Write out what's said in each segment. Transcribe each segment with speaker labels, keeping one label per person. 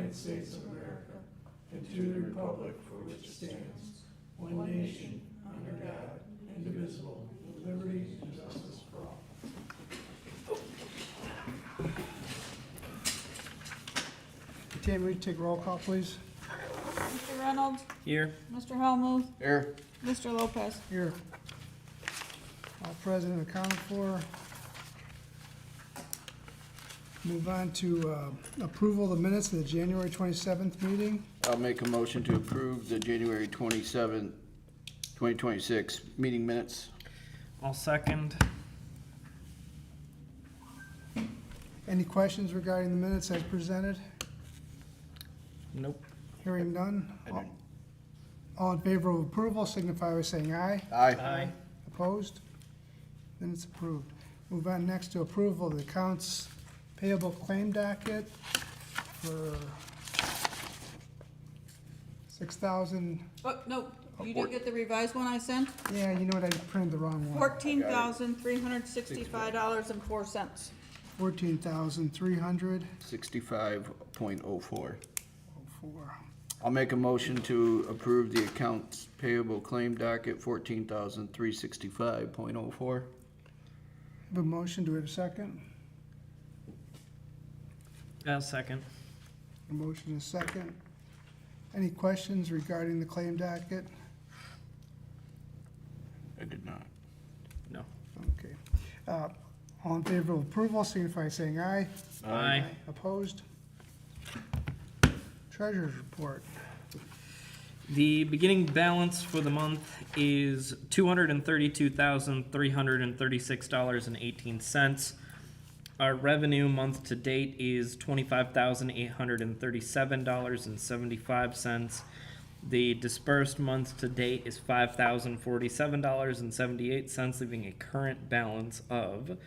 Speaker 1: United States of America and to the republic for which it stands, one nation, under God, indivisible, with liberty and justice for all.
Speaker 2: Tammy, will you take roll call, please?
Speaker 3: Mr. Reynolds?
Speaker 4: Here.
Speaker 3: Mr. Helmuth?
Speaker 4: Here.
Speaker 3: Mr. Lopez?
Speaker 2: Here. All present and accounted for. Move on to approval of the minutes of the January 27th meeting.
Speaker 4: I'll make a motion to approve the January 27th, 2026 meeting minutes.
Speaker 5: I'll second.
Speaker 2: Any questions regarding the minutes as presented?
Speaker 5: Nope.
Speaker 2: Hearing none.
Speaker 4: I didn't.
Speaker 2: All in favor of approval signify by saying aye.
Speaker 4: Aye.
Speaker 2: Opposed? Then it's approved. Move on next to approval of the accounts payable claim docket for 6,000.
Speaker 3: Oh, no, you didn't get the revised one I sent?
Speaker 2: Yeah, you know what, I printed the wrong one.
Speaker 3: $14,365.04.
Speaker 2: 14,300.
Speaker 4: 65.04.
Speaker 2: Four.
Speaker 4: I'll make a motion to approve the accounts payable claim docket 14,365.04.
Speaker 2: Have a motion, do we have a second?
Speaker 5: I'll second.
Speaker 2: A motion is second. Any questions regarding the claim docket?
Speaker 4: I did not.
Speaker 5: No.
Speaker 2: Okay. All in favor of approval signify by saying aye.
Speaker 5: Aye.
Speaker 2: Opposed? Treasurer's report.
Speaker 5: The beginning balance for the month is $232,336.18. Our revenue month to date is $25,837.75. The dispersed month to date is $5,047.78, leaving a current balance of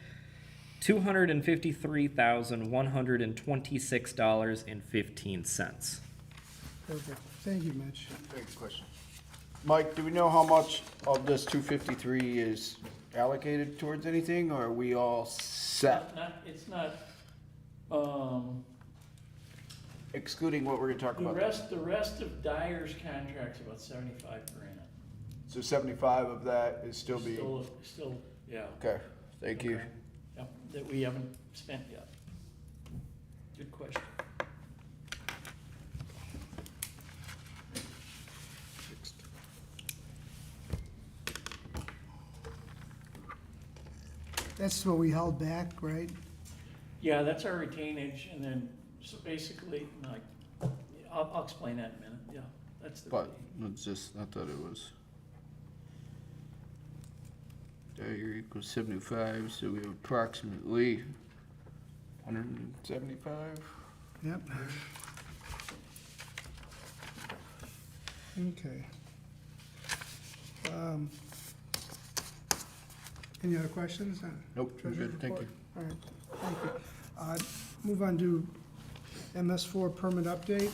Speaker 5: $253,126.15.
Speaker 2: Perfect. Thank you, Mitch.
Speaker 4: Thanks, question. Mike, do we know how much of this 253 is allocated towards anything, or are we all set?
Speaker 1: It's not,
Speaker 4: Excluding what we're gonna talk
Speaker 1: the
Speaker 4: about.
Speaker 1: rest of Dyer's contract's about 75 grand.
Speaker 4: So 75 of that is still being,
Speaker 1: Still, yeah.
Speaker 4: okay, thank you.
Speaker 1: Yep, that we haven't spent yet. Good question.
Speaker 2: That's what we held back, right?
Speaker 1: Yeah, that's our retainage, and then, so basically, like, I'll explain that in a minute, yeah, that's the.
Speaker 4: But it's just, I thought it was. Dagger equals 75, so we have approximately 175.
Speaker 2: Yep. Okay. Any other questions?
Speaker 4: Nope, we're
Speaker 2: Treasurer's
Speaker 4: good, thank you.
Speaker 2: report? All right, thank you. Move on to MS4 permit update.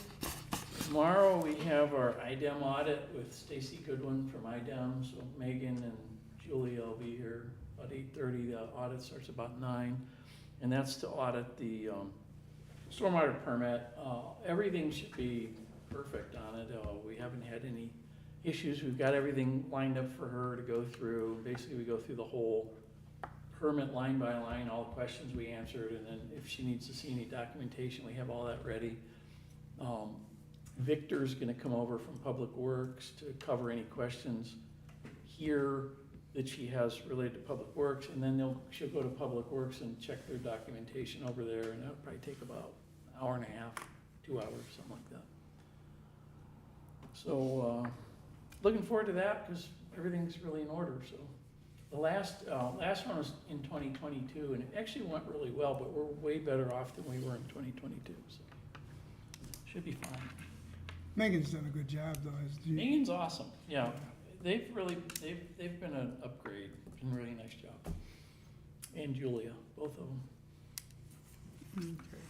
Speaker 1: Tomorrow, we have our IDEM audit with Stacy Goodwin from IDEM, so Megan and Julie will be here about 8:30. The audit starts about 9, and that's to audit the stormwater permit. Everything should be perfect on it. We haven't had any issues. We've got everything lined up for her to go through. Basically, we go through the whole permit line by line, all the questions we answered, and then if she needs to see any documentation, we have all that ready. Victor's gonna come over from Public Works to cover any questions here that she has related to Public Works, and then she'll go to Public Works and check their documentation over there, and that'll probably take about an hour and a half, 2 hours, something like that. So, looking forward to that, because everything's really in order, so. The last one was in 2022, and it actually went really well, but we're way better off than we were in 2022, so. Should be fine.
Speaker 2: Megan's done a good job, though.
Speaker 1: Megan's awesome, yeah. They've been an upgrade, been a really nice job. And Julia, both of them.
Speaker 2: Okay.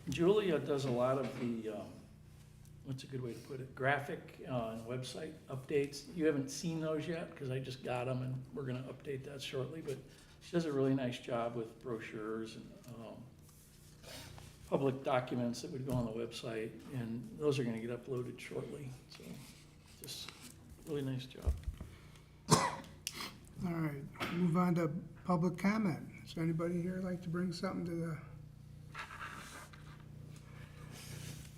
Speaker 1: Julia does a lot of the, what's a good way to put it, graphic and website updates. You haven't seen those yet, because I just got them, and we're gonna update that shortly, but she does a really nice job with brochures and public documents that would go on the website, and those are gonna get uploaded shortly, so just really nice job.
Speaker 2: All right, move on to public comment. Is there anybody here like to bring something to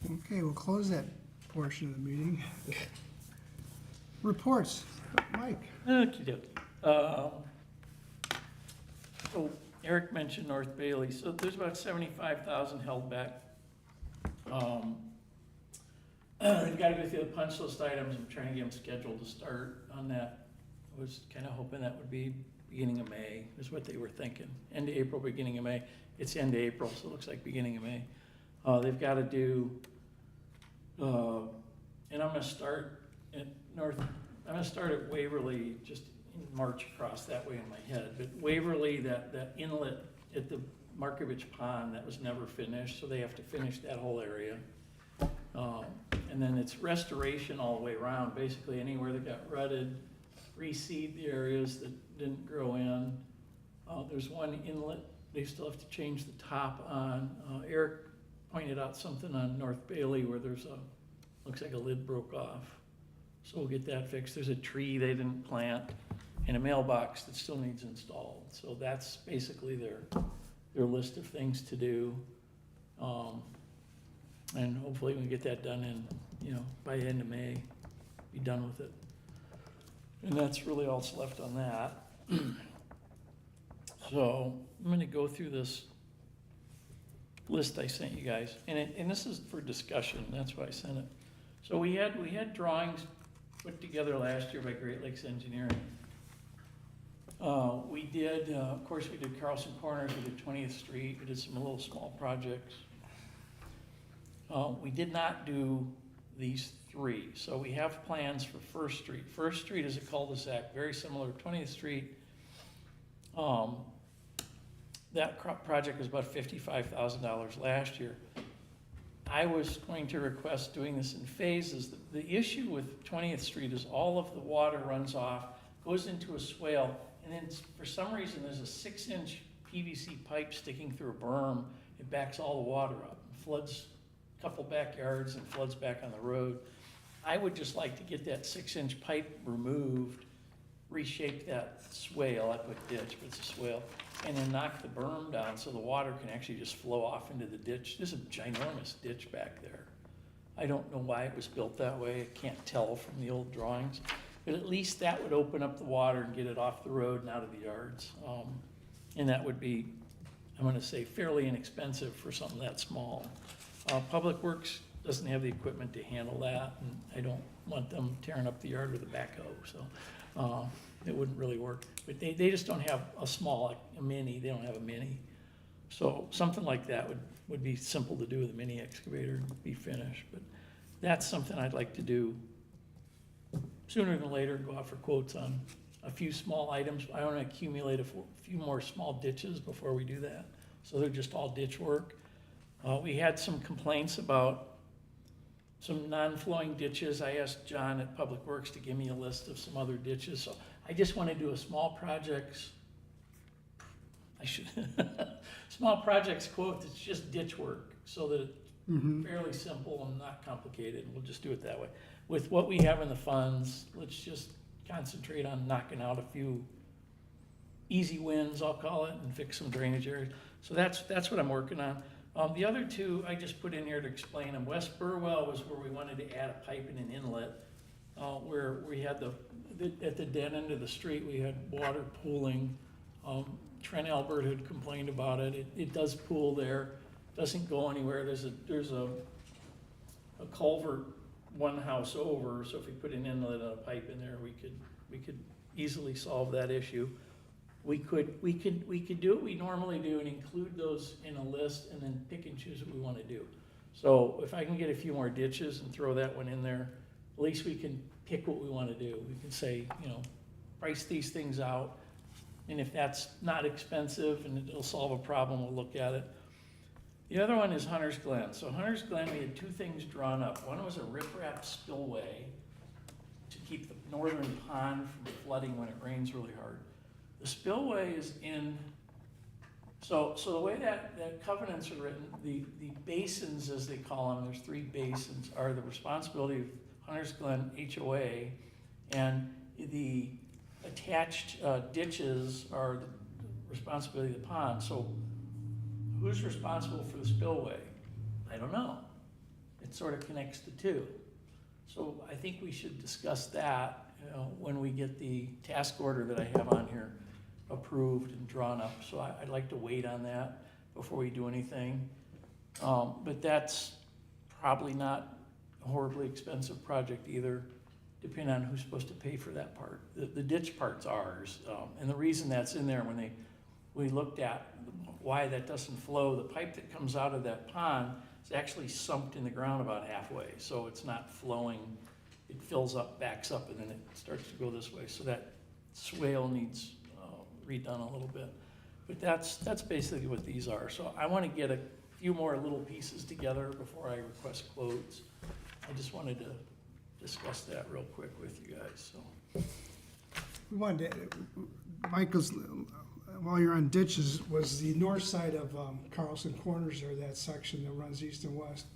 Speaker 2: the? Okay, we'll close that portion of the meeting. Reports, Mike.
Speaker 1: Okey-dokey. So Eric mentioned North Bailey, so there's about 75,000 held back. We've got to go through the punch list items. I'm trying to get them scheduled to start on that. I was kind of hoping that would be beginning of May, is what they were thinking. End of April, beginning of May. It's end of April, so it looks like beginning of May. They've got to do, and I'm gonna start at Waverly, just march across that way in my head. But Waverly, that inlet at the Markovich Pond, that was never finished, so they have to finish that whole area. And then it's restoration all the way around, basically anywhere that got rutted, reseed the areas that didn't grow in. There's one inlet they still have to change the top on. Eric pointed out something on North Bailey where there's looks like a lid broke off. So we'll get that fixed. There's a tree they didn't plant and a mailbox that still needs installed. So that's basically their list of things to do. And hopefully we can get that done in, by the end of May, be done with it. And that's really all that's left on that. So I'm gonna go through this list I sent you guys, and this is for discussion, that's why I sent it. So we had drawings put together last year by Great Lakes Engineering. We did, of course, we did Carlson Corners, we did 20th Street, we did some little small projects. We did not do these three, so we have plans for First Street. First Street is a cul-de-sac, very similar to 20th Street. That project was about $55,000 last year. I was going to request doing this in phases. The issue with 20th Street is all of the water runs off, goes into a swale, and then for some reason there's a 6-inch PVC pipe sticking through a berm. It backs all the water up, floods a couple backyards and floods back on the road. I would just like to get that 6-inch pipe removed, reshape that swale, I put ditch, but it's a swale, and then knock the berm down so the water can actually just flow off into the ditch. There's a ginormous ditch back there. I don't know why it was built that way. I can't tell from the old drawings, but at least that would open up the water and get it off the road and out of the yards. And that would be, I'm gonna say, fairly inexpensive for something that small. Public Works doesn't have the equipment to handle that, and I don't want them tearing up the yard with a backhoe, so it wouldn't really work. But they just don't have a small, like a mini, they don't have a mini. So something like that would be simple to do with a mini excavator and be finished. But that's something I'd like to do sooner than later, go out for quotes on a few small items. I want to accumulate a few more small ditches before we do that. So they're just all ditch work. We had some complaints about some non-flowing ditches. I asked John at Public Works to give me a list of some other ditches. So I just want to do a small projects, small projects quote that's just ditch work so that it's fairly simple and not complicated. We'll just do it that way. With what we have in the funds, let's just concentrate on knocking out a few easy wins, I'll call it, and fix some drainage areas. So that's what I'm working on. The other two I just put in here to explain them. West Burwell was where we wanted to add a pipe and an inlet, where we had at the dead end of the street, we had water pooling. Trent Albert had complained about it. It does pool there, doesn't go anywhere. There's a culvert one house over, so if we put an inlet and a pipe in there, we could easily solve that issue. We could do what we normally do and include those in a list and then pick and choose what we want to do. So if I can get a few more ditches and throw that one in there, at least we can pick what we want to do. We can say, price these things out, and if that's not expensive and it'll solve a problem, we'll look at it. The other one is Hunter's Glen. So Hunter's Glen, we had two things drawn up. One was a riprap spillway to keep the northern pond from flooding when it rains really hard. The spillway is in So the way that covenants are written, the basins, as they call them, there's 3 basins, are the responsibility of Hunters Glen HOA, and the attached ditches are the responsibility of the pond. So who's responsible for the spillway? I don't know. It sort of connects the two. So I think we should discuss that, when we get the task order that I have on here approved and drawn up. So I'd like to wait on that before we do anything. But that's probably not a horribly expensive project either, depending on who's supposed to pay for that part. The ditch part's ours, and the reason that's in there, when we looked at why that doesn't flow, the pipe that comes out of that pond is actually sumped in the ground about halfway, so it's not flowing. It fills up, backs up, and then it starts to go this way. So that swale needs redone a little bit. But that's basically what these are. So I want to get a few more little pieces together before I request quotes. I just wanted to discuss that real quick with you guys, so.
Speaker 2: We wanted to, Michael's, while you're on ditches, was the north side of Carlson Corners there, that section that runs east and west.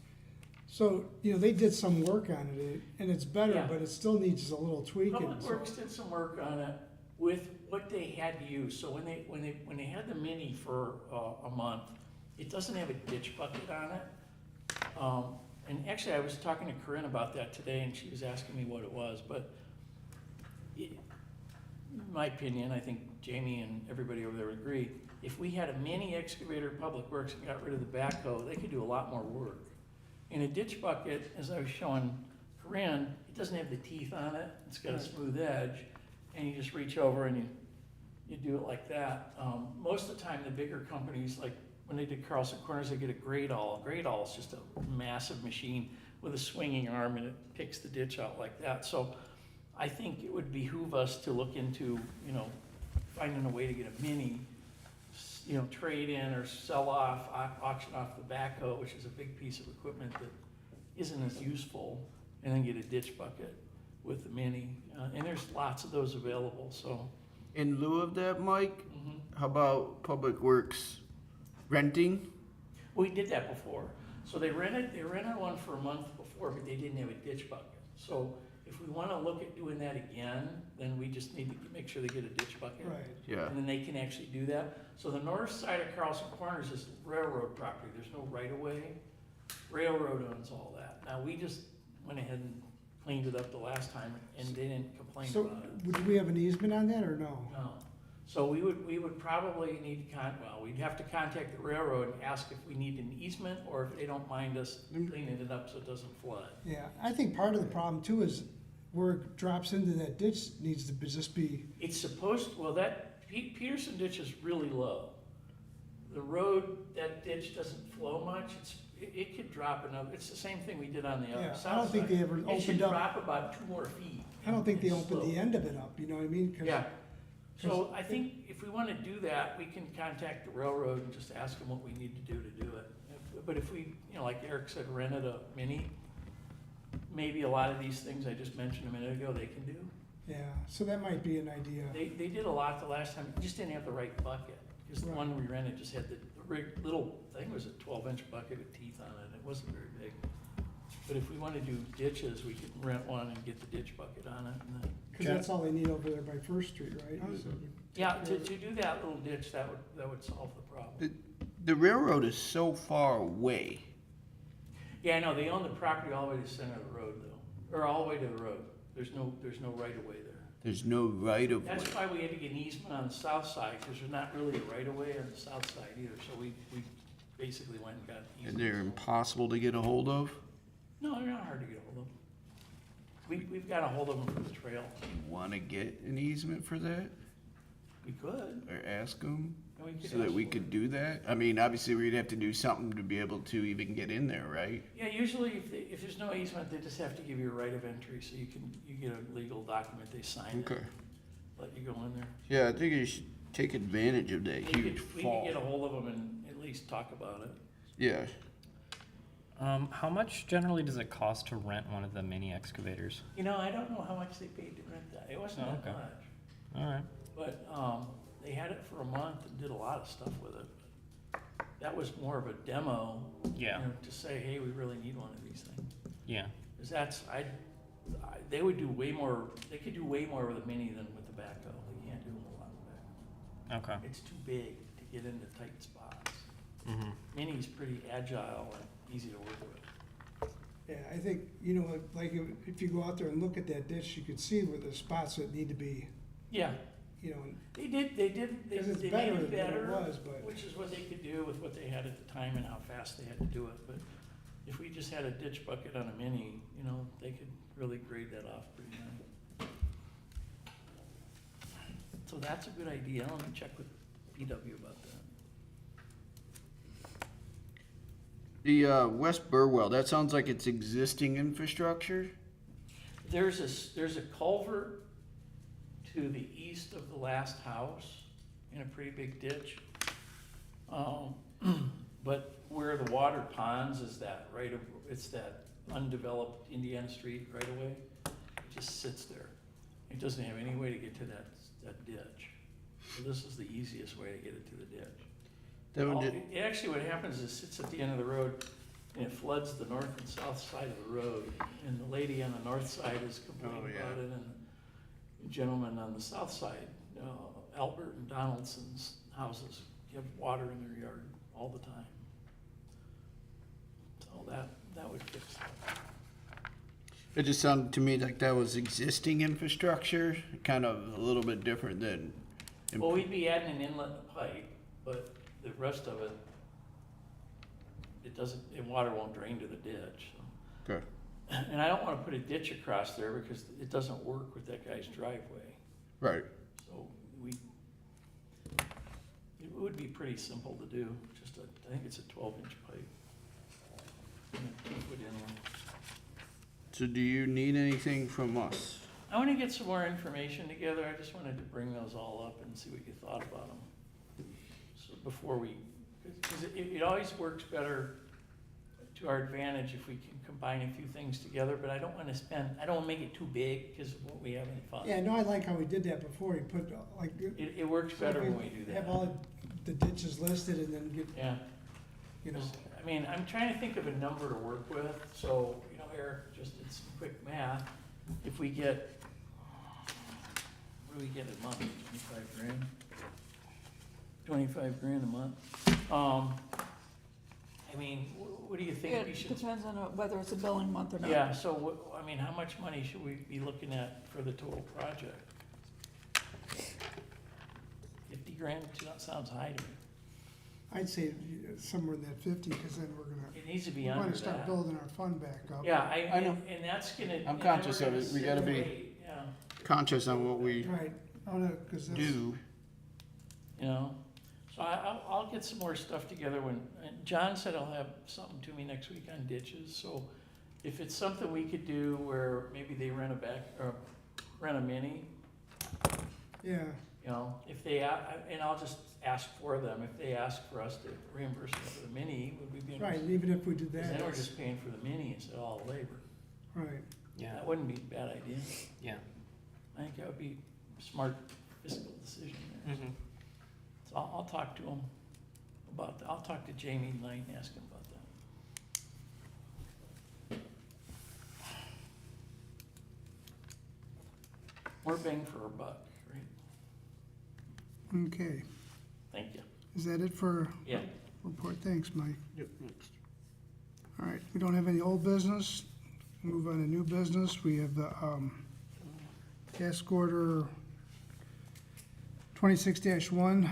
Speaker 2: So, they did some work on it, and it's better,
Speaker 1: Yeah.
Speaker 2: but it still needs a little tweaking.
Speaker 1: Public
Speaker 2: so-
Speaker 1: Works did some work on it with what they had to use. So when they had the Mini for a month, it doesn't have a ditch bucket on it. And actually, I was talking to Corinne about that today, and she was asking me what it was. But in my opinion, I think Jamie and everybody over there would agree, if we had a mini excavator at Public Works and got rid of the backhoe, they could do a lot more work. In a ditch bucket, as I was showing Corinne, it doesn't have the teeth on it. It's got a smooth edge, and you just reach over and you do it like that. Most of the time, the bigger companies, like when they did Carlson Corners, they get a grade awl. A grade awl is just a massive machine with a swinging arm, and it picks the ditch out like that. So I think it would behoove us to look into, finding a way to get a mini, trade in or sell off, auction off the backhoe, which is a big piece of equipment that isn't as useful, and then get a ditch bucket with the mini. And there's lots of those available, so.
Speaker 4: In lieu of that, Mike,
Speaker 1: Mhm.
Speaker 4: how about Public Works renting?
Speaker 1: We did that before. So they rented one for a month before, but they didn't have a ditch bucket. So if we want to look at doing that again, then we just need to make sure they get a ditch bucket.
Speaker 2: Right.
Speaker 4: Yeah.
Speaker 1: And then they can actually do that. So the north side of Carlson Corners is railroad property. There's no right of way. Railroad owns all that. Now, we just went ahead and cleaned it up the last time, and they didn't complain
Speaker 2: So,
Speaker 1: about it.
Speaker 2: would we have an easement on that, or no?
Speaker 1: No. So we would probably need to we'd have to contact the railroad and ask if we need an easement, or if they don't mind us cleaning it up so it doesn't flood.
Speaker 2: Yeah, I think part of the problem too is where it drops into that ditch needs to just be,
Speaker 1: It's supposed, that Peterson ditch is really low. The road, that ditch doesn't flow much. It could drop another, it's the same thing we did on the
Speaker 2: yeah,
Speaker 1: south side.
Speaker 2: I don't think they ever
Speaker 1: It should
Speaker 2: opened up,
Speaker 1: drop about 2 more feet.
Speaker 2: I don't think they
Speaker 1: and
Speaker 2: opened
Speaker 1: slope.
Speaker 2: the end of it up, you know what I mean? 'Cause-
Speaker 1: Yeah, so I think if we want to do that, we can contact the railroad and just ask them what we need to do it. But if we, like Eric said, rented a mini, maybe a lot of these things I just mentioned a minute ago, they can do.
Speaker 2: Yeah, so that might be an idea.
Speaker 1: They did a lot the last time, just didn't have the right bucket. Because the one we rented just had the little thing, was a 12-inch bucket with teeth on it. It wasn't very big. But if we want to do ditches, we can rent one and get the ditch bucket on it. And then,
Speaker 2: Cause that's all they need over there by First Street, right? So-
Speaker 1: yeah, to do that little ditch, that would solve the problem.
Speaker 4: The railroad is so far away.
Speaker 1: Yeah, I know, they own the property all the way to the center of the road though, or all the way to the road. There's no right of way there.
Speaker 4: There's no right of way.
Speaker 1: That's why we had to get an easement on the south side, because there's not really a right of way on the south side either. So we basically went and got
Speaker 4: And
Speaker 1: easements.
Speaker 4: they're impossible to get a hold of?
Speaker 1: No, they're not hard to get a hold of. We've got a hold of them for the trail.
Speaker 4: You wanna get an easement for that?
Speaker 1: We could.
Speaker 4: Or ask them?
Speaker 1: And we could
Speaker 4: So that
Speaker 1: ask
Speaker 4: we
Speaker 1: for
Speaker 4: could
Speaker 1: it.
Speaker 4: do that? I mean, obviously, we'd have to do something to be able to even get in there, right?
Speaker 1: Yeah, usually if there's no easement, they just have to give you a right of entry, so you get a legal document, they sign it, let you go in there.
Speaker 4: Yeah, I think you should take advantage of that huge
Speaker 1: We could
Speaker 4: fall.
Speaker 1: get a hold of them and at least talk about it.
Speaker 4: Yeah,
Speaker 5: How much generally does it cost to rent one of the mini excavators?
Speaker 1: I don't know how much they paid to rent that. It wasn't
Speaker 5: Oh,
Speaker 1: that
Speaker 5: okay.
Speaker 1: much.
Speaker 5: All right.
Speaker 1: But they had it for a month and did a lot of stuff with it. that was more of a demo.
Speaker 5: Yeah.
Speaker 1: To say, hey, we really need one of these things.
Speaker 5: Yeah.
Speaker 1: Because they would do way more, they could do way more with a mini than with the backhoe. They can't do a whole lot with the backhoe.
Speaker 5: Okay.
Speaker 1: It's too big to get into tight spots.
Speaker 5: Mm-hmm.
Speaker 1: Mini's pretty agile and easy to work with.
Speaker 2: Yeah, I think, like if you go out there and look at that ditch, you could see where the spots that need to be,
Speaker 1: Yeah,
Speaker 2: they
Speaker 1: because
Speaker 2: it's
Speaker 1: they
Speaker 2: better
Speaker 1: made it
Speaker 2: than it
Speaker 1: better,
Speaker 2: was, but.
Speaker 1: which is what they could do with what they had at the time and how fast they had to do it. But if we just had a ditch bucket on a mini, they could really grade that off pretty nice. So that's a good idea. Let me check with PW about that.
Speaker 4: The West Burwell, that sounds like it's existing infrastructure.
Speaker 1: There's a culvert to the east of the last house in a pretty big ditch. But where the water ponds is it's that undeveloped Indiana Street right away. It just sits there. It doesn't have any way to get to that ditch. So this is the easiest way to get it to the ditch. Actually, what happens is it sits at the end of the road and it floods the north and south side of the road. And the lady on the north side is complaining about it, and the gentleman on the south side, Albert and Donaldson's houses, have water in their yard all the time. So that would fix that.
Speaker 4: It just sounded to me like that was existing infrastructure, kind of a little bit different than.
Speaker 1: Well, we'd be adding an inlet and a pipe, but the rest of it, water won't drain to the ditch. So.
Speaker 4: Okay.
Speaker 1: And I don't want to put a ditch across there because it doesn't work with that guy's driveway.
Speaker 4: Right.
Speaker 1: So it would be pretty simple to do. I think it's a 12-inch pipe. And a 2-foot inlet.
Speaker 4: So do you need anything from us?
Speaker 1: I want to get some more information together. I just wanted to bring those all up and see what you thought about them. So before because it always works better to our advantage if we can combine a few things together, but I don't want to make it too big because it won't we have any fun.
Speaker 2: Yeah, no, I like how we did that before. You put like.
Speaker 1: It works better when we do that.
Speaker 2: Have all the ditches listed and then get,
Speaker 1: Yeah.
Speaker 2: you know.
Speaker 1: I mean, I'm trying to think of a number to work with, so, Eric just did some quick math. If we get, what do we get a month, 25 grand? 25 grand a month. I mean, what do you think we
Speaker 3: It
Speaker 1: should?
Speaker 3: depends on whether it's a billing month or not.
Speaker 1: Yeah, so, how much money should we be looking at for the total project? 50 grand, sounds high to me.
Speaker 2: I'd say somewhere in that 50, because then
Speaker 1: It needs to be
Speaker 2: we're
Speaker 1: under
Speaker 2: gonna start
Speaker 1: that.
Speaker 2: building our fund back up.
Speaker 1: Yeah,
Speaker 4: I know.
Speaker 1: and that's gonna.
Speaker 4: I'm
Speaker 1: and then
Speaker 4: conscious
Speaker 1: we're
Speaker 4: of
Speaker 1: gonna
Speaker 4: it. We
Speaker 1: sit
Speaker 4: gotta
Speaker 1: and
Speaker 4: be-
Speaker 1: wait, yeah.
Speaker 4: Conscious on what we
Speaker 2: Right, because that's.
Speaker 4: do.
Speaker 1: So I'll get some more stuff together and John said he'll have something to me next week on ditches, so if it's something we could do where maybe they rent a mini,
Speaker 2: Yeah,
Speaker 1: if they, and I'll just ask for them, if they ask for us to reimburse them for the mini, would we be
Speaker 2: right,
Speaker 1: interested?
Speaker 2: and even if we do
Speaker 1: Because
Speaker 2: that,
Speaker 1: then we're
Speaker 2: it's-
Speaker 1: just paying for the mini instead of all the labor.
Speaker 2: right.
Speaker 5: Yeah.
Speaker 1: That wouldn't be a bad idea.
Speaker 5: Yeah.
Speaker 1: I think that would be a smart fiscal decision there.
Speaker 5: Mm-hmm.
Speaker 1: So I'll talk to him about that. I'll talk to Jamie Knight and ask him about that. More bang for our buck, right?
Speaker 2: Okay,
Speaker 1: Thank you.
Speaker 2: is that it for
Speaker 1: Yeah.
Speaker 2: report? Thanks, Mike.
Speaker 4: Yep, next.
Speaker 2: All right, we don't have any old business. Move on to new business. We have the task order 26-1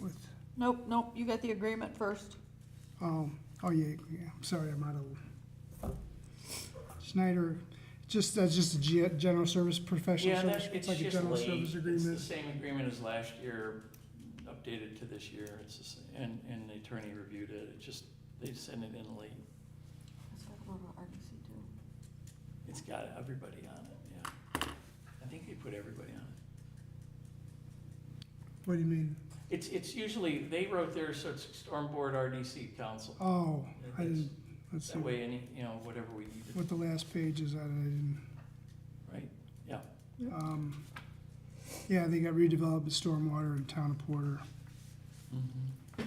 Speaker 2: with,
Speaker 3: Nope, you got the agreement first.
Speaker 2: oh, yeah, I'm sorry, I'm out of. Snyder, that's just a general service, professional
Speaker 1: Yeah,
Speaker 2: service.
Speaker 1: it's
Speaker 2: like a
Speaker 1: just
Speaker 2: general
Speaker 1: late.
Speaker 2: service
Speaker 1: It's the
Speaker 2: agreement.
Speaker 1: same agreement as last year, updated to this year. It's the same, and the attorney reviewed it. It just, they sent it in late.
Speaker 3: Let's talk about RDC too.
Speaker 1: It's got everybody on it, yeah. I think they put everybody on it.
Speaker 2: What do you mean?
Speaker 1: It's usually, they wrote theirs, so it's Stormboard RDC Council.
Speaker 2: Oh, I didn't, let's see
Speaker 1: That way, whatever we need,
Speaker 2: what the last page is on it. I didn't.
Speaker 1: right? Yeah.
Speaker 2: Yeah, they got redeveloped the stormwater in town of Porter.
Speaker 1: Mm-hmm.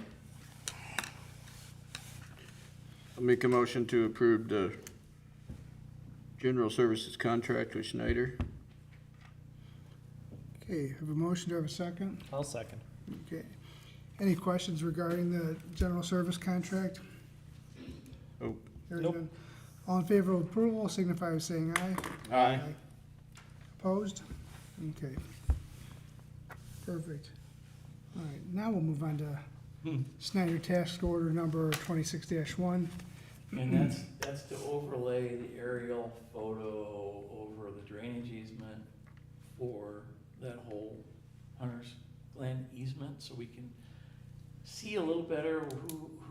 Speaker 4: I'll make a motion to approve the general services contract with Schneider.
Speaker 2: Okay, have a motion, do I have a second?
Speaker 5: I'll second.
Speaker 2: Okay. Any questions regarding the general service contract?
Speaker 4: Oh.
Speaker 2: Hearing
Speaker 5: Nope.
Speaker 2: none. All in favor of approval, signify by saying aye.
Speaker 4: Aye.
Speaker 2: Opposed? Okay. Perfect. All right, now we'll move on to Snyder Task Order number 26-1.
Speaker 1: And that's to overlay the aerial photo over the drainage easement for that whole Hunter's Glen easement, so we can see a little better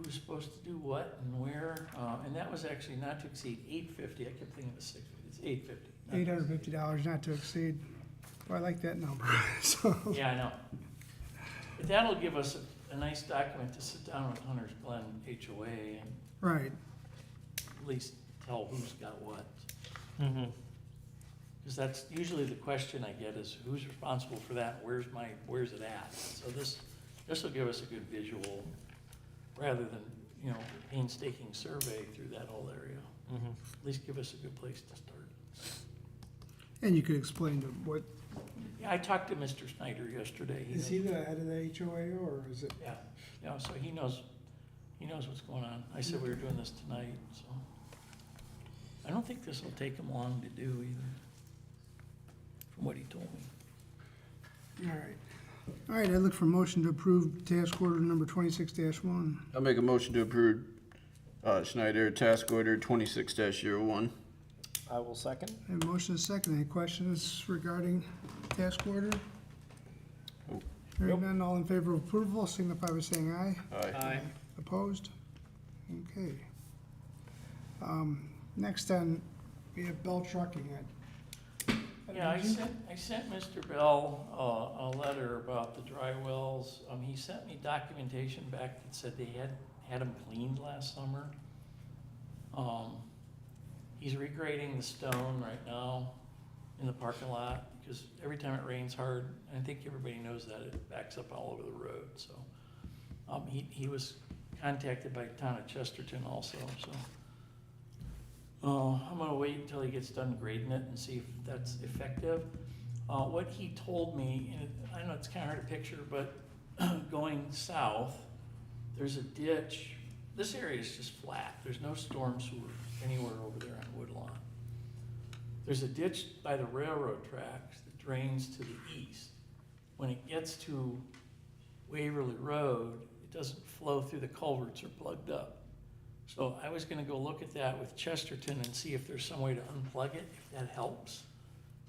Speaker 1: who's supposed to do what and where. And that was actually not to exceed $850. I kept thinking it was $650. It's $850.
Speaker 2: $850 not to exceed. Well, I like that number, so.
Speaker 1: Yeah, I know. But that'll give us a nice document to sit down with Hunter's Glen HOA and
Speaker 2: Right,
Speaker 1: at least tell who's got what.
Speaker 5: Mm-hmm.
Speaker 1: Because that's usually the question I get is who's responsible for that, where's it at? So this will give us a good visual, rather than, you know, painstaking survey through that whole area.
Speaker 5: Mm-hmm.
Speaker 1: At least give us a good place to start.
Speaker 2: and you could explain to what,
Speaker 1: Yeah, I talked to Mr. Snyder yesterday.
Speaker 2: is he the head of the HOA, or is it?
Speaker 1: Yeah, so he knows what's going on. I said we were doing this tonight, so. I don't think this will take him long to do either, from what he told me.
Speaker 2: All right. All right, I look for motion to approve task order number 26-1.
Speaker 4: I'll make a motion to approve, Schneider task order 26-01.
Speaker 5: I will second.
Speaker 2: I have a motion and a second. Any questions regarding task order?
Speaker 4: Nope.
Speaker 2: Hearing none, all in favor of approval, signify by saying aye.
Speaker 5: Aye.
Speaker 2: Opposed? Okay. Next on, we have Bell Trucking.
Speaker 1: Yeah, I sent Mr. Bell a letter about the dry wells. He sent me documentation back that said they had them cleaned last summer. He's regrading the stone right now in the parking lot, because every time it rains hard, and I think everybody knows that, it backs up all over the road, so. He was contacted by the town of Chesterton also, so. I'm gonna wait until he gets done grading it and see if that's effective. What he told me, and I know it's kinda hard to picture, but going south, there's a ditch. This area is just flat. There's no storm sewer anywhere over there on Woodlawn. There's a ditch by the railroad tracks that drains to the east. When it gets to Waverly Road, it doesn't flow through, the culverts are plugged up. So I was gonna go look at that with Chesterton and see if there's some way to unplug it, if that helps.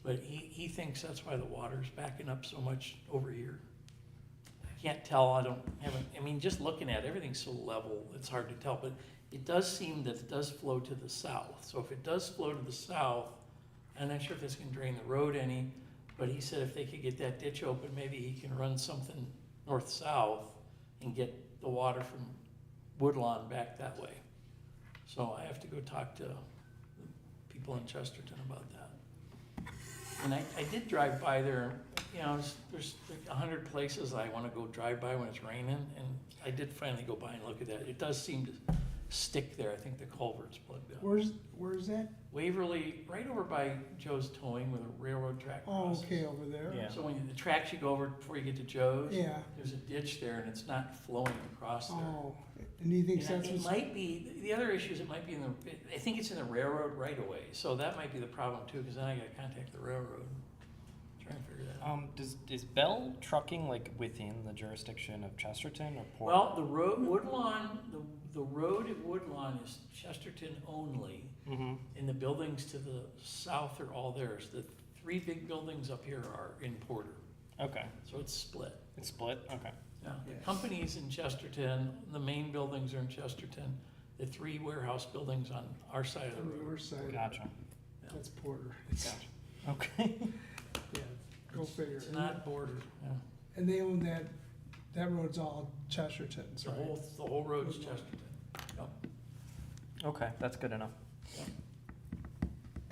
Speaker 1: But he thinks that's why the water's backing up so much over here. I can't tell, I mean, just looking at it, everything's so level, it's hard to tell, but it does seem that it does flow to the south. So if it does flow to the south, I'm not sure if it's gonna drain the road any, but he said if they could get that ditch open, maybe he can run something north-south and get the water from Woodlawn back that way. So I have to go talk to the people in Chesterton about that. And I did drive by there, you know, there's like 100 places I wanna go drive by when it's raining, and I did finally go by and look at that. It does seem to stick there. I think the culvert's plugged up.
Speaker 2: Where's that?
Speaker 1: Waverly, right over by Joe's Towing where the railroad track
Speaker 2: Oh,
Speaker 1: crosses.
Speaker 2: okay, over there.
Speaker 5: Yeah.
Speaker 1: So when the tracks you go over before you get to Joe's,
Speaker 2: Yeah.
Speaker 1: there's a ditch there and it's not flowing across there.
Speaker 2: Oh, and he thinks
Speaker 1: And
Speaker 2: that's
Speaker 1: it
Speaker 2: what's,
Speaker 1: might be, the other issue is it might be I think it's in the railroad right away, so that might be the problem too, because then I gotta contact the railroad, try and figure that out.
Speaker 5: Is Bell Trucking like within the jurisdiction of Chesterton or Port?
Speaker 1: Well, the road, Woodlawn, the road at Woodlawn is Chesterton only,
Speaker 5: Mm-hmm.
Speaker 1: and the buildings to the south are all theirs. The 3 big buildings up here are in Porter,
Speaker 5: Okay.
Speaker 1: so it's split.
Speaker 5: It's split? Okay.
Speaker 1: Yeah, the
Speaker 2: Yeah.
Speaker 1: company's in Chesterton, the main buildings are in Chesterton, the 3 warehouse buildings on our side of the
Speaker 2: on the
Speaker 1: road.
Speaker 2: north side,
Speaker 5: Gotcha.
Speaker 2: that's Porter.
Speaker 5: Gotcha. Okay.
Speaker 2: Yeah, go figure.
Speaker 1: It's not Porter, yeah.
Speaker 2: And they own that road's all Chesterton's,
Speaker 1: The
Speaker 2: right?
Speaker 1: whole road's Chesterton. Yep.
Speaker 5: Okay, that's good enough.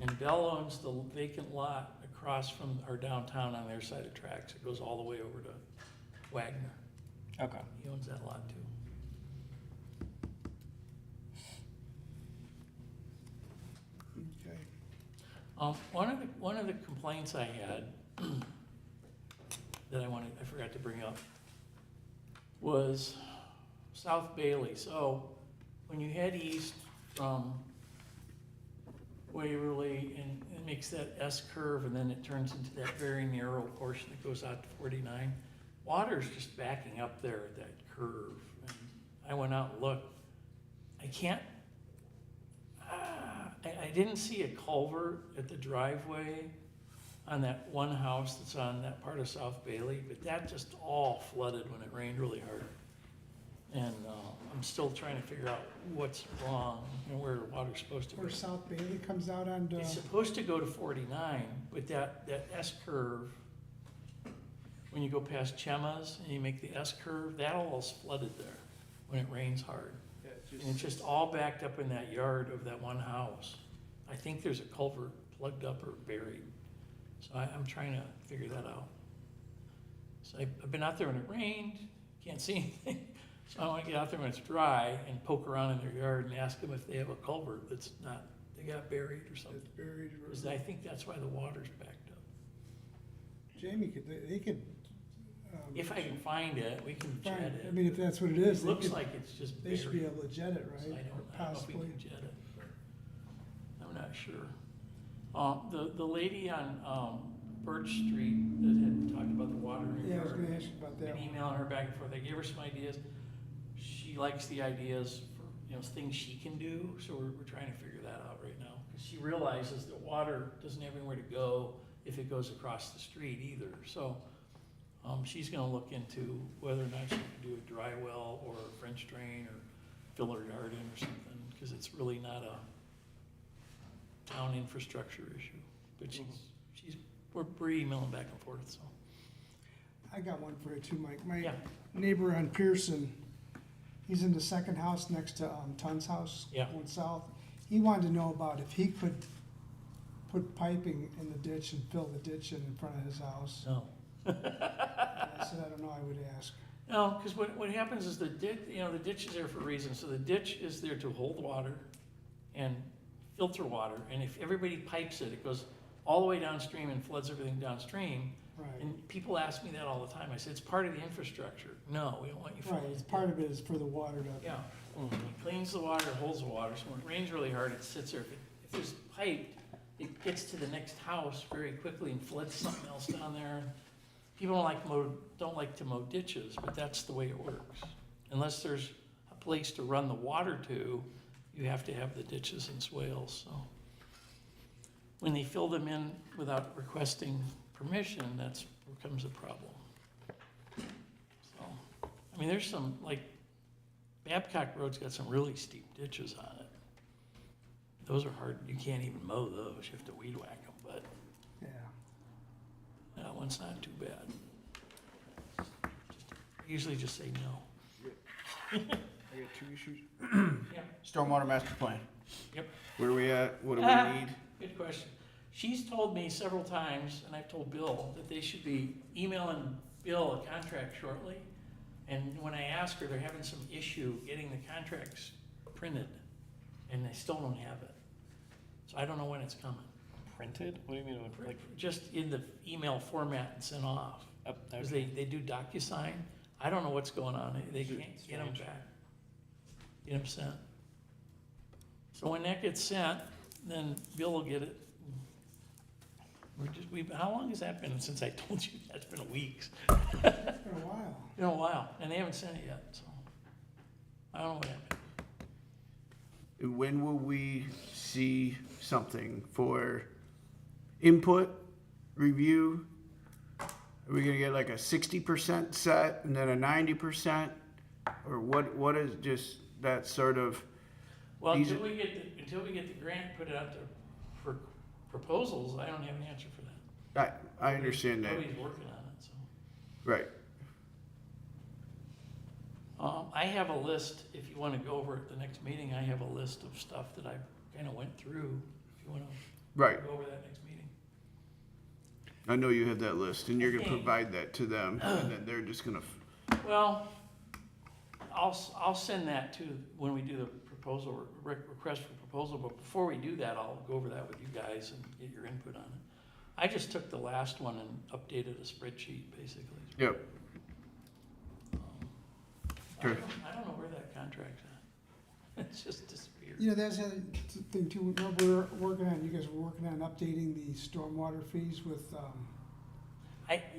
Speaker 1: And Bell owns the vacant lot across from our downtown on their side of tracks. It goes all the way over to Wagner.
Speaker 5: Okay.
Speaker 1: He owns that lot too. One of the complaints I had that I forgot to bring up was South Bailey. So when you head east from Waverly and it makes that S curve and then it turns into that very narrow portion that goes out to 49, water's just backing up there at that curve. And I went out and looked. I didn't see a culvert at the driveway on that one house that's on that part of South Bailey, but that just all flooded when it rained really hard. And I'm still trying to figure out what's wrong and where the water's supposed to go.
Speaker 2: Where South Bailey comes out onto,
Speaker 1: It's supposed to go to 49, but that S curve, when you go past Chema's and you make the S curve, that all's flooded there when it rains hard. And it's just all backed up in that yard of that one house. I think there's a culvert plugged up or buried. So I'm trying to figure that out. So I've been out there when it rained, can't see anything. So I want to get out there when it's dry and poke around in their yard and ask them if they have a culvert that's not, they got buried or something.
Speaker 2: it's buried.
Speaker 1: Because I think that's why the water's backed up.
Speaker 2: Jamie could, they could.
Speaker 1: If I can find it, we can jet
Speaker 2: Fine.
Speaker 1: it.
Speaker 2: I mean, if that's what it is,
Speaker 1: It
Speaker 2: they
Speaker 1: looks
Speaker 2: could,
Speaker 1: like it's just
Speaker 2: they
Speaker 1: buried.
Speaker 2: should be able to jet it,
Speaker 1: So I
Speaker 2: right? Or
Speaker 1: don't know if we
Speaker 2: possibly.
Speaker 1: can jet it, but I'm not sure. The lady on Birch Street that had talked about the water in her
Speaker 2: Yeah, I was
Speaker 1: yard,
Speaker 2: gonna ask you about that
Speaker 1: been
Speaker 2: one.
Speaker 1: emailing her back and forth. I gave her some ideas. She likes the ideas for, things she can do, so we're trying to figure that out right now. Because she realizes that water doesn't have anywhere to go if it goes across the street either. So she's gonna look into whether or not she can do a dry well or a French drain or fill her yard in or something, because it's really not a town infrastructure issue. But we're emailing back and forth, so.
Speaker 2: I got one for you too, Mike. My
Speaker 1: Yeah.
Speaker 2: neighbor on Pearson, he's in the second house next to Tun's house,
Speaker 1: Yeah.
Speaker 2: going south. He wanted to know about if he could put piping in the ditch and fill the ditch in front of his house.
Speaker 1: No.
Speaker 2: And I said, I don't know, I would ask.
Speaker 1: No, because what happens is the ditch is there for a reason. So the ditch is there to hold water and filter water. And if everybody pipes it, it goes all the way downstream and floods everything downstream.
Speaker 2: Right,
Speaker 1: And people ask me that all the time. I say, it's part of the infrastructure. No, we don't want you
Speaker 2: right,
Speaker 1: filling
Speaker 2: it's
Speaker 1: it.
Speaker 2: part of it is for the water to.
Speaker 1: Yeah, it cleans the water, holds the water. So when it rains really hard, it sits there. If there's piped, it gets to the next house very quickly and floods something else down there. People don't like to mow ditches, but that's the way it works. Unless there's a place to run the water to, you have to have the ditches and swales, so. When they fill them in without requesting permission, that's becomes a problem. So, I mean, there's some, like, Babcock Road's got some really steep ditches on it. Those are hard, you can't even mow those, you have to weed whack them, but
Speaker 2: Yeah.
Speaker 1: that one's not too bad. Usually just say no.
Speaker 4: I got two issues.
Speaker 1: Yeah.
Speaker 4: Stormwater master plan.
Speaker 1: Yep.
Speaker 4: Where are we at? What do we
Speaker 1: Ah.
Speaker 4: need?
Speaker 1: Good question. She's told me several times, and I've told Bill, that they should be emailing Bill a contract shortly. And when I ask her, they're having some issue getting the contracts printed, and they still don't have it. So I don't know when it's coming.
Speaker 5: Printed? What do you mean, like,
Speaker 1: Just in the email format and sent off.
Speaker 5: up there?
Speaker 1: Because they do DocuSign. I don't know what's going on. They can't get them
Speaker 5: Strange.
Speaker 1: back. Get them sent. So when that gets sent, then Bill will get it. How long has that been since I told you? That's been weeks.
Speaker 2: It's been a while.
Speaker 1: Been a while, and they haven't sent it yet, so. I don't know what happened.
Speaker 4: And when will we see something for input, review? Are we gonna get like a 60% set and then a 90%? Or what is just that sort of,
Speaker 1: Well,
Speaker 4: These-
Speaker 1: until we get the grant, put it out there for proposals, I don't have an answer for that.
Speaker 4: I understand that,
Speaker 1: Nobody's working on it, so.
Speaker 4: right.
Speaker 1: I have a list, if you wanna go over at the next meeting, I have a list of stuff that I kinda went through, if you wanna
Speaker 4: Right,
Speaker 1: go over that next meeting.
Speaker 4: I know you have that list and you're gonna
Speaker 1: Okay.
Speaker 4: provide that to them and then they're just gonna,
Speaker 1: Well, I'll send that to, when we do the proposal, request for proposal, but before we do that, I'll go over that with you guys and get your input on it. I just took the last one and updated a spreadsheet, basically.
Speaker 4: Yep.
Speaker 1: I don't know where that contract's at. It's just disappeared.
Speaker 2: You know, that's the other thing too, remember we're working on, you guys were working on updating the stormwater fees with,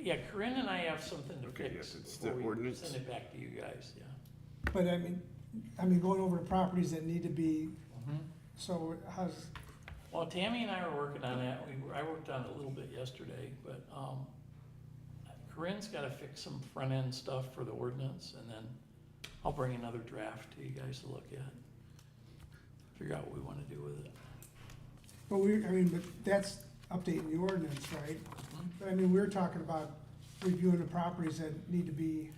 Speaker 1: Yeah, Corinne and I have something to
Speaker 4: Okay,
Speaker 1: fix
Speaker 4: yes, it's the
Speaker 1: before we
Speaker 4: ordinance.
Speaker 1: send it back to you guys, yeah.
Speaker 2: but I mean, going over the properties that need to be, so how's,
Speaker 1: Well, Tammy and I were working on that. I worked on it a little bit yesterday, but, Corinne's gotta fix some front end stuff for the ordinance, and then I'll bring another draft to you guys to look at. Figure out what we wanna do with it.
Speaker 2: but that's updating the ordinance, right? But I mean, we're talking about reviewing the properties that need to be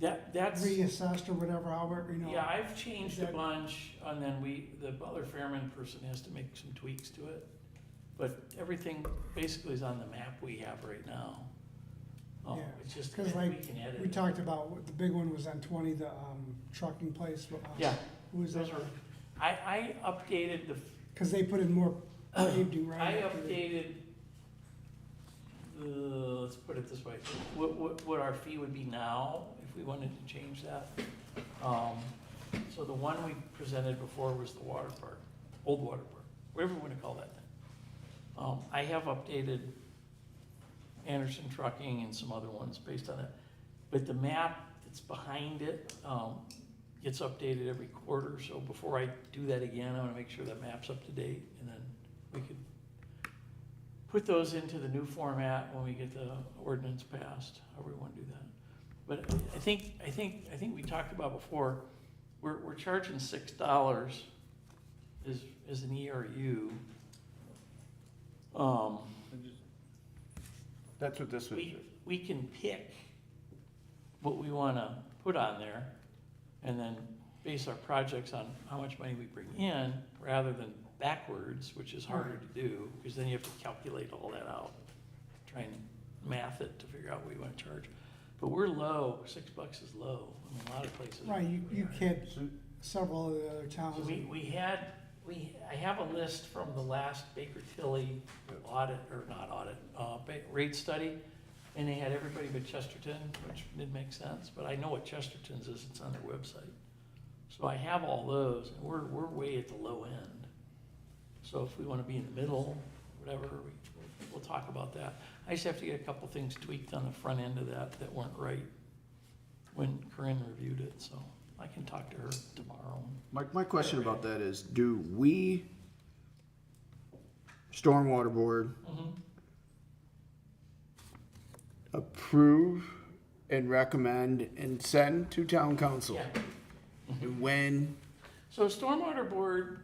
Speaker 1: That's,
Speaker 2: reassessed or whatever, however, you know.
Speaker 1: yeah, I've changed a
Speaker 2: that-
Speaker 1: bunch, and then the Butler Fairman person has to make some tweaks to it. But everything basically is on the map we have right now.
Speaker 2: Yeah,
Speaker 1: It's just,
Speaker 2: Cause
Speaker 1: we
Speaker 2: like,
Speaker 1: can edit
Speaker 2: we
Speaker 1: it.
Speaker 2: talked about, the big one was on 20, the trucking place.
Speaker 1: Yeah,
Speaker 2: Who was
Speaker 1: those
Speaker 2: that?
Speaker 1: are, I updated
Speaker 2: Cause they put in more paving, right?
Speaker 1: I updated let's put it this way, what our fee would be now if we wanted to change that. So the one we presented before was the water park, old water park, whatever you wanna call that thing. I have updated Anderson Trucking and some other ones based on it, but the map that's behind it, gets updated every quarter, so before I do that again, I wanna make sure that map's up to date, and then we could put those into the new format when we get the ordinance passed, however we wanna do that. But I think we talked about before, we're charging $6 as an ERU.
Speaker 4: That's what this was.
Speaker 1: We can pick what we wanna put on there, and then base our projects on how much money we bring in, rather than backwards, which is harder to do, because then you have to calculate all that out, try and math it to figure out what you wanna charge. But we're low, $6 is low, I mean, a lot of places.
Speaker 2: Right, you can't, several of the other towns.
Speaker 1: So I have a list from the last Baker Tilly audit, or not audit, rate study, and they had everybody but Chesterton, which didn't make sense, but I know what Chesterton's is, it's on their website. So I have all those, and we're way at the low end. So if we wanna be in the middle, whatever, we'll talk about that. I just have to get a couple things tweaked on the front end of that weren't right when Corinne reviewed it, so I can talk to her tomorrow.
Speaker 4: My question about that is, do we, Stormwater Board, approve and recommend and send to town council?
Speaker 1: Yeah.
Speaker 4: And when,
Speaker 1: So Stormwater Board,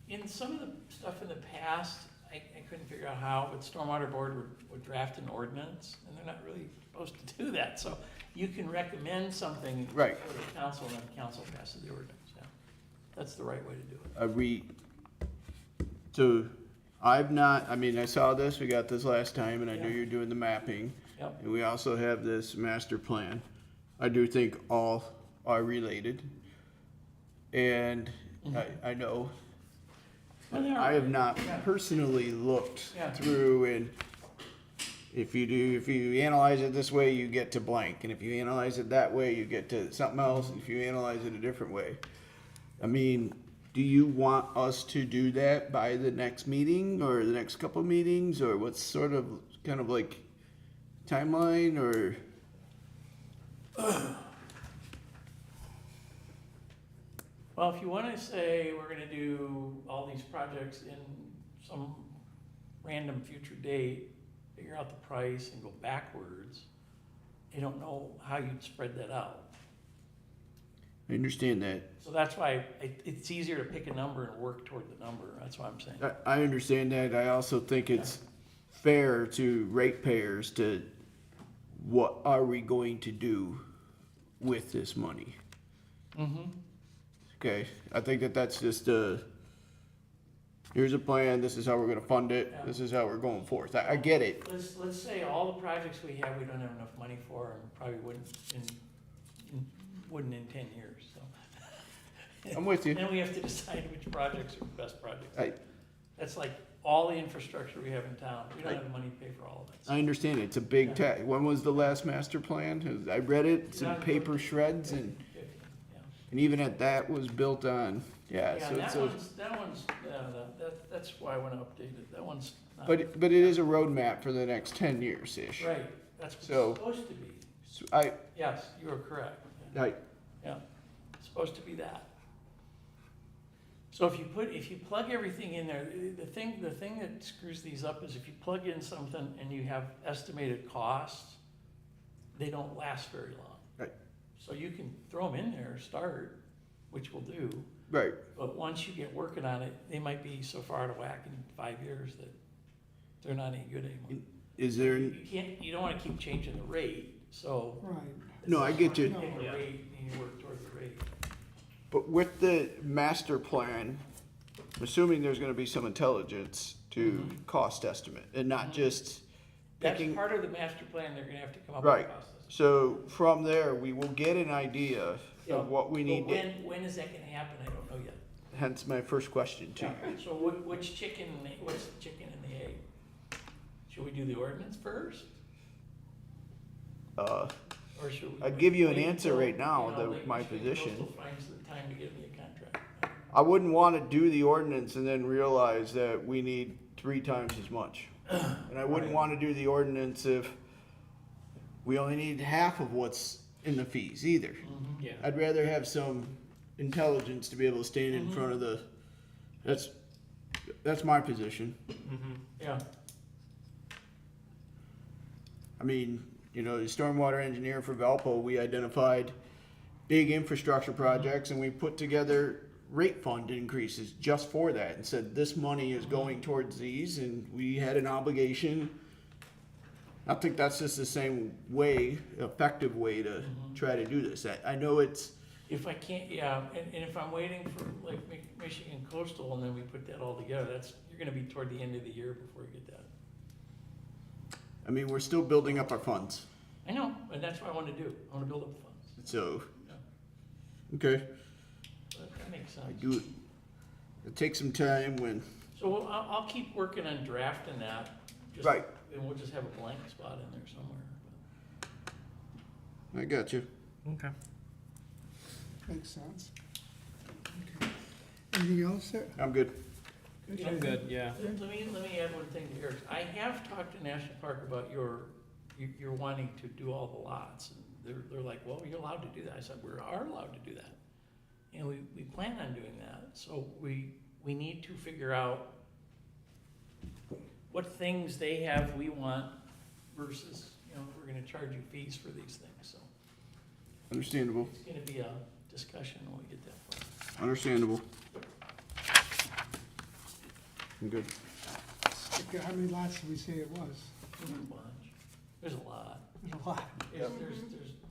Speaker 1: in some of the stuff in the past, I couldn't figure out how, but Stormwater Board would draft an ordinance, and they're not really supposed to do that, so you can recommend something
Speaker 4: Right.
Speaker 1: for the council, and then the council passes the ordinance, yeah. That's the right way to do it.
Speaker 4: are we, so I've not, I mean, I saw this, we got this last time, and I know
Speaker 1: Yeah.
Speaker 4: you're doing the mapping.
Speaker 1: Yep.
Speaker 4: And we also have this master plan. I do think all are related. And I know,
Speaker 1: Well, they are.
Speaker 4: I have not personally looked
Speaker 1: Yeah.
Speaker 4: through, and if you analyze it this way, you get to blank, and if you analyze it that way, you get to something else, and if you analyze it a different way. I mean, do you want us to do that by the next meeting, or the next couple meetings, or what's sort of, kind of like timeline, or?
Speaker 1: Well, if you wanna say we're gonna do all these projects in some random future date, figure out the price and go backwards, I don't know how you'd spread that out.
Speaker 4: I understand that.
Speaker 1: So that's why it's easier to pick a number and work toward the number, that's what I'm saying.
Speaker 4: I understand that. I also think it's fair to ratepayers to, what are we going to do with this money?
Speaker 1: Mm-hmm.
Speaker 4: Okay, I think that's just here's a plan, this is how we're gonna fund it,
Speaker 1: Yeah.
Speaker 4: this is how we're going forth. I get it.
Speaker 1: Let's say all the projects we have, we don't have enough money for, and probably wouldn't in 10 years, so.
Speaker 4: I'm with you.
Speaker 1: Then we have to decide which projects are the best projects.
Speaker 4: I,
Speaker 1: That's like all the infrastructure we have in town. We don't
Speaker 4: Right.
Speaker 1: have the money to pay for all of it.
Speaker 4: I understand it. It's a big task. When was the last master plan? I read it, it's in paper shreds, and even at that was built on, yeah,
Speaker 1: Yeah,
Speaker 4: so
Speaker 1: and
Speaker 4: it's
Speaker 1: that one's, that's why I wanna update it. That one's not.
Speaker 4: but it is a roadmap for the next 10 years-ish.
Speaker 1: Right, that's what it's
Speaker 4: So-
Speaker 1: supposed to be.
Speaker 4: So
Speaker 1: Yes, you are correct. Yeah.
Speaker 4: I,
Speaker 1: It's supposed to be that. So if you plug everything in there, the thing that screws these up is if you plug in something and you have estimated costs, they don't last very long.
Speaker 4: Right.
Speaker 1: So you can throw them in there, start, which we'll do,
Speaker 4: right,
Speaker 1: but once you get working on it, they might be so far out of whack in 5 years that they're not any good anymore.
Speaker 4: is there,
Speaker 1: You don't wanna keep changing the rate, so.
Speaker 2: Right.
Speaker 4: No, I get you.
Speaker 1: You pick a rate and you work toward the rate.
Speaker 4: but with the master plan, I'm assuming there's gonna be some intelligence to cost estimate, and not just
Speaker 1: That's
Speaker 4: picking.
Speaker 1: part of the master plan, they're gonna have to come up with
Speaker 4: Right.
Speaker 1: a cost estimate.
Speaker 4: So from there, we will get an idea
Speaker 1: Yeah,
Speaker 4: of what we need
Speaker 1: But
Speaker 4: to,
Speaker 1: when is that gonna happen, I don't know yet.
Speaker 4: hence my first question to you.
Speaker 1: So what's the chicken and the egg? Should we do the ordinance first, or should we?
Speaker 4: I'd give you an
Speaker 1: wait
Speaker 4: answer
Speaker 1: until,
Speaker 4: right now,
Speaker 1: you know,
Speaker 4: the- my position.
Speaker 1: Coastal finds the time to get me a contract.
Speaker 4: I wouldn't wanna do the ordinance and then realize that we need 3 times as much. And I wouldn't
Speaker 1: Right.
Speaker 4: wanna do the ordinance if we only need half of what's in the fees either.
Speaker 5: Yeah.
Speaker 4: I'd rather have some intelligence to be able to stand in front of the, that's my position.
Speaker 1: Yeah,
Speaker 4: I mean, you know, the stormwater engineer for Valpo, we identified big infrastructure projects and we put together rate fund increases just for that and said this money is going towards these, and we had an obligation. I think that's just the same way, effective way to try to do this. I know it's,
Speaker 1: if I can't, yeah, and if I'm waiting for like Michigan Coastal and then we put that all together, you're gonna be toward the end of the year before you get that.
Speaker 4: I mean, we're still building up our funds,
Speaker 1: I know, and that's what I wanna do, I wanna build up the funds,
Speaker 4: so,
Speaker 1: Yeah.
Speaker 4: okay,
Speaker 1: that makes sense.
Speaker 4: I do it. It takes some time when,
Speaker 1: So I'll keep working on drafting that. just-
Speaker 4: Right.
Speaker 1: And we'll just have a blank spot in there somewhere.
Speaker 4: I got you.
Speaker 5: Okay.
Speaker 2: Makes sense. Okay. Anything else there?
Speaker 4: I'm good.
Speaker 5: I'm good, yeah.
Speaker 1: Let me add one thing to yours. I have talked to National Park about you're wanting to do all the lots. And they're like, well, you're allowed to do that. I said, we are allowed to do that. And we plan on doing that. So we need to figure out what things they have we want versus, we're gonna charge you fees for these things. So
Speaker 4: Understandable.
Speaker 1: it's gonna be a discussion when we get that far.
Speaker 4: Understandable. I'm good.
Speaker 2: Okay, how many lots did we say it was?
Speaker 1: There's a bunch. There's a lot.
Speaker 2: There's a lot.
Speaker 1: There's,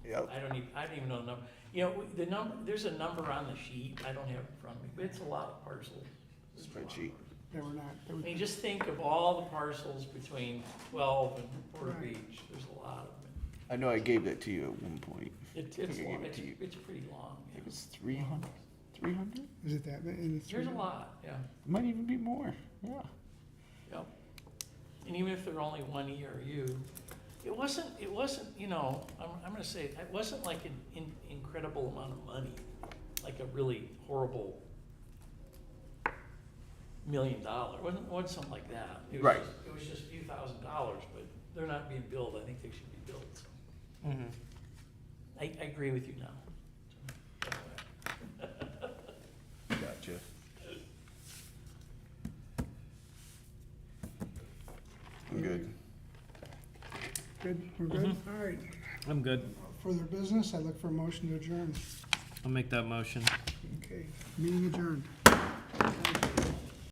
Speaker 4: Yep.
Speaker 1: I don't even know the number. There's a number on the sheet, I don't have it in front of me, but it's a lot of parcels. It's a lot of
Speaker 4: Spreadsheet.
Speaker 2: They were not, they
Speaker 1: I
Speaker 2: were,
Speaker 1: mean, just think of all the parcels between 12 and Porter
Speaker 2: Right.
Speaker 1: Beach, there's a lot of them.
Speaker 4: I know I gave that to you at one point.
Speaker 1: It's
Speaker 4: I think I
Speaker 1: long,
Speaker 4: gave it to you.
Speaker 1: it's pretty long,
Speaker 4: I think
Speaker 1: yeah.
Speaker 4: it's 300. 300?
Speaker 2: is it that, in the three?
Speaker 1: There's a lot, yeah,
Speaker 4: It might even be more. Yeah.
Speaker 1: yep. And even if they're only one ERU, it wasn't, I'm gonna say, it wasn't like an incredible amount of money, like a really horrible $1 million, it wasn't something like that.
Speaker 4: Right.
Speaker 1: It was just a few $1,000s, but they're not being billed, I think they should be billed, so. I agree with you now.
Speaker 4: Gotcha. I'm good.
Speaker 2: Good, we're good? All right.
Speaker 5: I'm good.
Speaker 2: Further business, I look for a motion to adjourn.
Speaker 5: I'll make that motion.
Speaker 2: Okay, meeting adjourned.